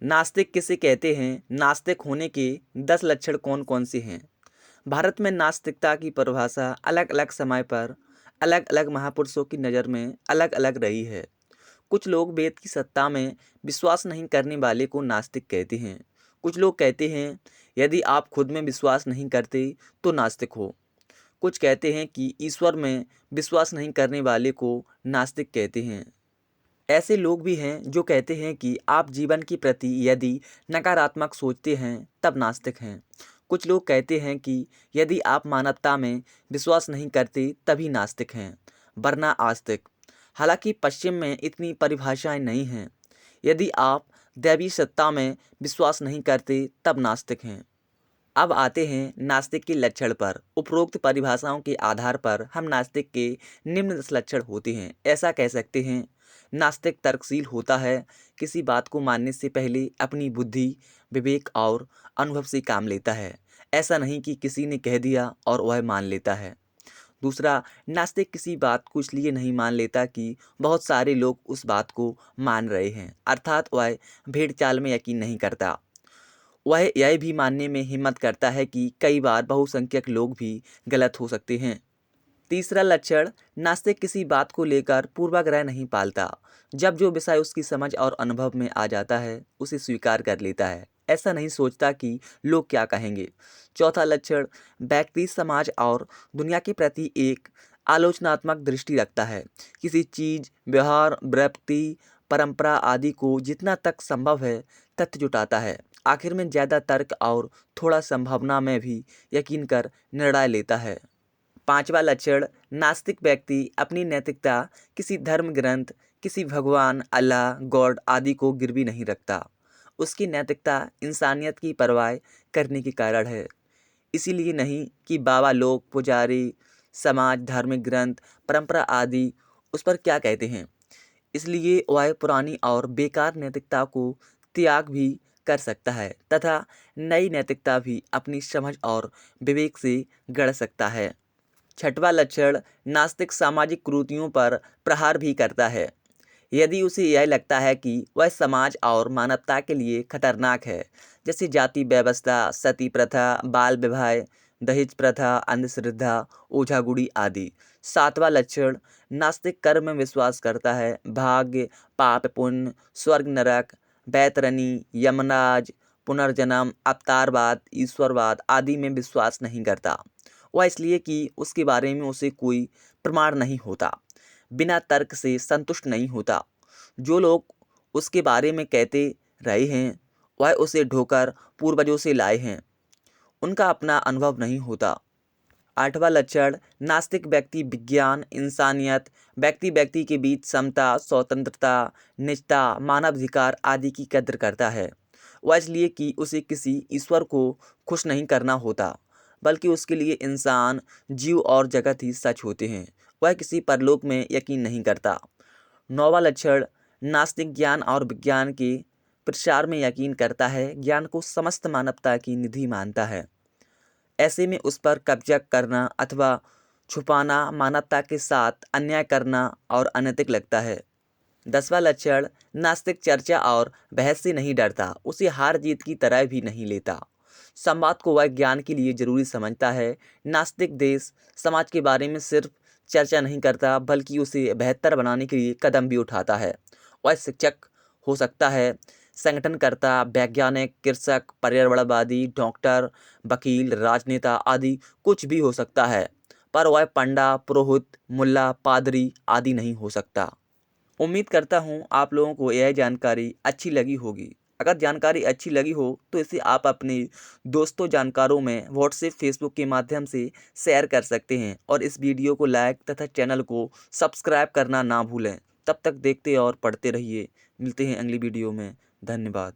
नास्तिक किसे कहते हैं? नास्तिक होने के 10 लक्षण कौन कौन से हैं? भारत में नास्तिकता की परिभाषा अलग अलग समय पर अलग अलग महापुरुषों की नज़र में अलग अलग रही है। कुछ लोग वेद की सत्ता में विश्वास नहीं करने वाले को नास्तिक कहते हैं। कुछ लोग कहते हैं यदि आप खुद में विश्वास नहीं करते तो नास्तिक हो। कुछ कहते हैं कि ईश्वर में विश्वास नहीं करने वाले को नास्तिक कहते हैं। ऐसे लोग भी हैं जो कहते हैं कि आप जीवन के प्रति यदि नकारात्मक सोचते हैं तब नास्तिक हैं। कुछ लोग कहते हैं कि यदि आप मानवता में विश्वास नहीं करते तभी नास्तिक हैं, वरना आस्तिक। हालांकि पश्चिम में इतनी परिभाषाएं नहीं हैं। यदि आप दैवी सत्ता में विश्वास नहीं करते तब नास्तिक हैं। अब आते हैं नास्तिक के लक्षण पर। उपरोक्त परिभाषाओं के आधार पर हम नास्तिक के निम्न 10 लक्षण होते हैं। ऐसा कह सकते हैं, नास्तिक तर्कशील होता है, किसी बात को मानने से पहले अपनी बुद्धि, विवेक और अनुभव से काम लेता है। ऐसा नहीं कि किसी ने कह दिया और वह मान लेता है। दूसरा, नास्तिक किसी बात को इसलिए नहीं मान लेता कि बहुत सारे लोग उस बात को मान रहे हैं, अर्थात वह भेड़ चाल में यकीन नहीं करता। वह यह भी मानने में हिम्मत करता है कि कई बार बहुसंख्यक लोग भी गलत हो सकते हैं। तीसरा लक्षण, नास्तिक किसी बात को लेकर पूर्वाग्रह नहीं पालता। जब जो विषय उसकी समझ और अनुभव में आ जाता है उसे स्वीकार कर लेता है। ऐसा नहीं सोचता कि लोग क्या कहेंगे। चौथा लक्षण, व्यक्ति, समाज और दुनिया के प्रति एक आलोचनात्मक दृष्टि रखता है। किसी चीज़, व्यवहार, व्यक्ति, परंपरा आदि को जितना तक संभव है तथ्य जुटाता है। आखिर में ज़्यादा तर्क और थोड़ा संभावना में भी यकीन कर निर्णय लेता है। पांचवा लक्षण, नास्तिक व्यक्ति अपनी नैतिकता किसी धर्म ग्रंथ, किसी भगवान, अल्लाह, गॉड आदि को गिरवी नहीं रखता। उसकी नैतिकता इंसानियत की परवाह करने के कारण है। इसीलिए नहीं कि बाबा लोग, पुजारी, समाज, धार्मिक ग्रंथ, परंपरा आदि उस पर क्या कहते हैं। इसलिए वह पुरानी और बेकार नैतिकता को त्याग भी कर सकता है तथा नई नैतिकता भी अपनी समझ और विवेक से गढ़ सकता है। छठवां लक्षण, नास्तिक सामाजिक कुरीतियों पर प्रहार भी करता है। यदि उसे यह लगता है कि वह समाज और मानवता के लिए खतरनाक है, जैसे जाति व्यवस्था, सती प्रथा, बाल विवाह, दहेज प्रथा, अंधश्रद्धा, ओझागुड़ी आदि। सातवां लक्षण, नास्तिक कर्म में विश्वास करता है। भाग्य, पाप पुण्य, स्वर्ग नरक, बैतरणी, यमराज, पुनर्जन्म, अवतारवाद, ईश्वरवाद आदि में विश्वास नहीं करता। वह इसलिए कि उसके बारे में उसे कोई प्रमाण नहीं होता, बिना तर्क से संतुष्ट नहीं होता। जो लोग उसके बारे में कहते रहे हैं वह उसे ढोकर पूर्वजों से लाए हैं, उनका अपना अनुभव नहीं होता। आठवां लक्षण, नास्तिक व्यक्ति विज्ञान, इंसानियत, व्यक्ति व्यक्ति के बीच समता, स्वतंत्रता, निजता, मानवाधिकार आदि की कद्र करता है। वह इसलिए कि उसे किसी ईश्वर को खुश नहीं करना होता, बल्कि उसके लिए इंसान, जीव और जगत ही सच होते हैं। वह किसी परलोक में यकीन नहीं करता। नौवां लक्षण, नास्तिक ज्ञान और विज्ञान के प्रसार में यकीन करता है। ज्ञान को समस्त मानवता की निधि मानता है। ऐसे में उस पर कब्जा करना अथवा छुपाना मानवता के साथ अन्याय करना और अनैतिक लगता है। 10वां लक्षण, नास्तिक चर्चा और बहस से नहीं डरता, उसे हार जीत की तरह भी नहीं लेता। संवाद को वह ज्ञान के लिए जरूरी समझता है। नास्तिक देश समाज के बारे में सिर्फ चर्चा नहीं करता, बल्कि उसे बेहतर बनाने के लिए कदम भी उठाता है। वह शिक्षक हो सकता है, संगठनकर्ता, वैज्ञानिक, कृषक, पर्यावरणवादी, डॉक्टर, वकील, राजनेता आदि कुछ भी हो सकता है, पर वह पंडा, पुरोहित, मुल्ला, पादरी आदि नहीं हो सकता। उम्मीद करता हूँ आप लोगों को यह जानकारी अच्छी लगी होगी। अगर जानकारी अच्छी लगी हो तो इसे आप अपने दोस्तों, जानकारों में व्हाट्सएप, फेसबुक के माध्यम से शेयर कर सकते हैं और इस वीडियो को लाइक तथा चैनल को सब्सक्राइब करना ना भूलें। तब तक देखते और पढ़ते रहिए। मिलते हैं अगली वीडियो में। धन्यवाद।